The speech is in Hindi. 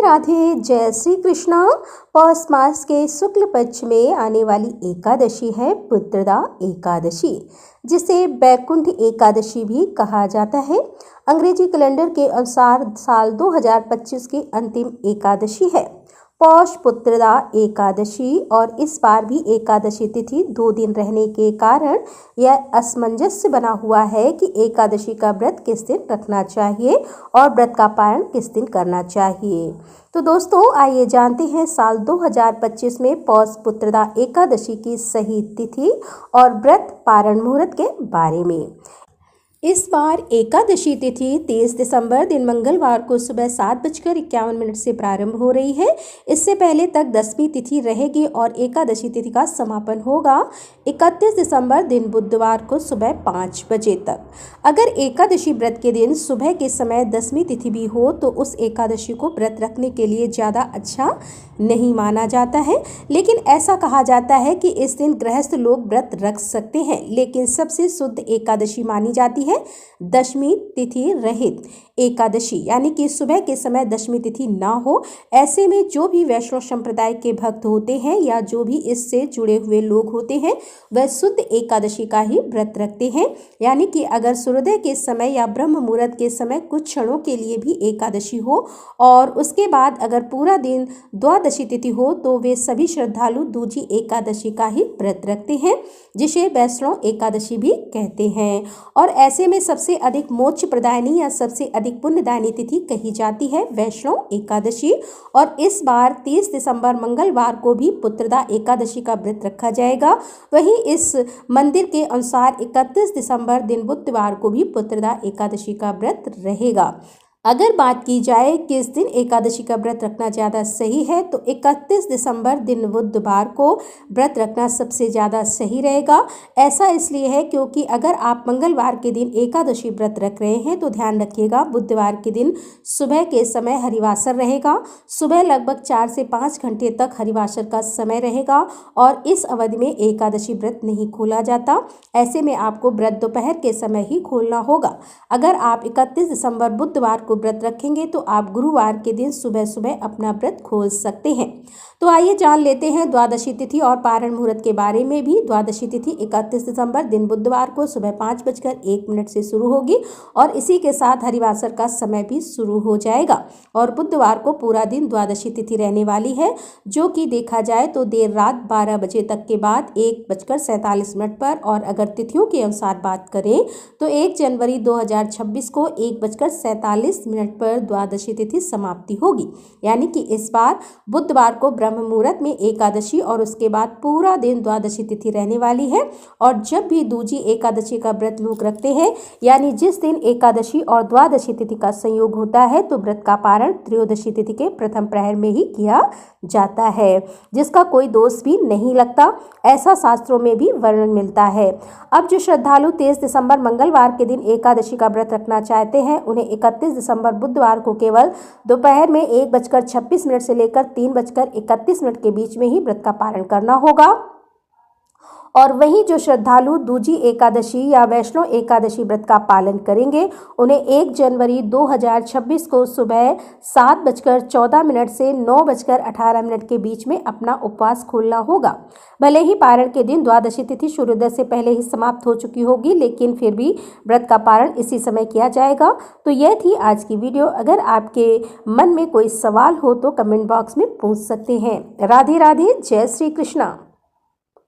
राधे जय श्री कृष्णा। पौष मास के शुक्ल पक्ष में आने वाली एकादशी है पुत्रदा एकादशी, जिसे बैकुंठ एकादशी भी कहा जाता है। अंग्रेजी कैलेंडर के अनुसार साल 2025 की अंतिम एकादशी है पौष पुत्रदा एकादशी, और इस बार भी एकादशी तिथि 2 दिन रहने के कारण यह असमंजस बना हुआ है कि एकादशी का व्रत किस दिन रखना चाहिए और व्रत का पारण किस दिन करना चाहिए। तो दोस्तों आइए जानते हैं साल 2025 में पौष पुत्रदा एकादशी की सही तिथि और व्रत पारण मुहूर्त के बारे में। इस बार एकादशी तिथि 23 दिसंबर दिन मंगलवार को सुबह 7:51 से प्रारंभ हो रही है। इससे पहले तक 10वीं तिथि रहेगी और एकादशी तिथि का समापन होगा 31 दिसंबर दिन बुधवार को सुबह 5 बजे तक। अगर एकादशी व्रत के दिन सुबह के समय 10वीं तिथि भी हो तो उस एकादशी को व्रत रखने के लिए ज़्यादा अच्छा नहीं माना जाता है, लेकिन ऐसा कहा जाता है कि इस दिन गृहस्थ लोग व्रत रख सकते हैं। लेकिन सबसे शुद्ध एकादशी मानी जाती है दशमी तिथि रहित एकादशी, यानी कि सुबह के समय दशमी तिथि ना हो। ऐसे में जो भी वैष्णव संप्रदाय के भक्त होते हैं या जो भी इससे जुड़े हुए लोग होते हैं वह शुद्ध एकादशी का ही व्रत रखते हैं, यानी कि अगर सूर्योदय के समय या ब्रह्म मुहूर्त के समय कुछ क्षणों के लिए भी एकादशी हो और उसके बाद अगर पूरा दिन द्वादशी तिथि हो तो वे सभी श्रद्धालु दूजी एकादशी का ही व्रत रखते हैं, जिसे वैष्णव एकादशी भी कहते हैं। और ऐसे में सबसे अधिक मोक्ष प्रदायनी या सबसे अधिक पुण्यदायनी तिथि कही जाती है वैष्णव एकादशी। और इस बार 30 दिसंबर मंगलवार को भी पुत्रदा एकादशी का व्रत रखा जाएगा। वहीं इस मंदिर के अनुसार 31 दिसंबर दिन बुधवार को भी पुत्रदा एकादशी का व्रत रहेगा। अगर बात की जाए किस दिन एकादशी का व्रत रखना ज़्यादा सही है तो 31 दिसंबर दिन बुधवार को व्रत रखना सबसे ज़्यादा सही रहेगा। ऐसा इसलिए है क्योंकि अगर आप मंगलवार के दिन एकादशी व्रत रख रहे हैं तो ध्यान रखिएगा बुधवार के दिन सुबह के समय हरिवासर रहेगा। सुबह लगभग 4 से 5 घंटे तक हरिवासर का समय रहेगा और इस अवधि में एकादशी व्रत नहीं खोला जाता। ऐसे में आपको व्रत दोपहर के समय ही खोलना होगा। अगर आप 31 दिसंबर बुधवार व्रत रखेंगे तो आप गुरुवार के दिन सुबह सुबह अपना व्रत खोल सकते हैं। तो आइए जान लेते हैं द्वादशी तिथि और पारण मुहूर्त के बारे में भी। द्वादशी तिथि 31 दिसंबर दिन बुधवार को सुबह 5:01 से शुरू होगी और इसी के साथ हरिवासर का समय भी शुरू हो जाएगा। और बुधवार को पूरा दिन द्वादशी तिथि रहने वाली है, जो कि देखा जाए तो देर रात 12 बजे तक के बाद 1:47 पर। और अगर तिथियों के अनुसार बात करें तो 1 जनवरी 2026 को 1:47 पर द्वादशी तिथि समाप्ति होगी, यानी कि इस बार बुधवार को ब्रह्म मुहूर्त में एकादशी और उसके बाद पूरा दिन द्वादशी तिथि रहने वाली है। और जब भी दूजी एकादशी का व्रत लोग रखते हैं, यानी जिस दिन एकादशी और द्वादशी तिथि का संयोग होता है, तो व्रत का पारण त्रयोदशी तिथि के प्रथम प्रहर में ही किया जाता है, जिसका कोई दोष भी नहीं लगता, ऐसा शास्त्रों में भी वर्णन मिलता है। अब जो श्रद्धालु 23 दिसंबर मंगलवार के दिन एकादशी का व्रत रखना चाहते हैं, उन्हें 31 दिसंबर बुधवार को केवल दोपहर में 1:26 से लेकर 3:31 के बीच में ही व्रत का पारण करना होगा। और वहीं जो श्रद्धालु दूजी एकादशी या वैष्णव एकादशी व्रत का पालन करेंगे, उन्हें 1 जनवरी 2026 को सुबह 7:14 से 9:18 के बीच में अपना उपवास खोलना होगा। भले ही पारण के दिन द्वादशी तिथि सूर्योदय से पहले ही समाप्त हो चुकी होगी, लेकिन फिर भी व्रत का पारण इसी समय किया जाएगा। तो यह थी आज की वीडियो। अगर आपके मन में कोई सवाल हो तो कमेंट बॉक्स में पूछ सकते हैं। राधे राधे जय श्री कृष्णा।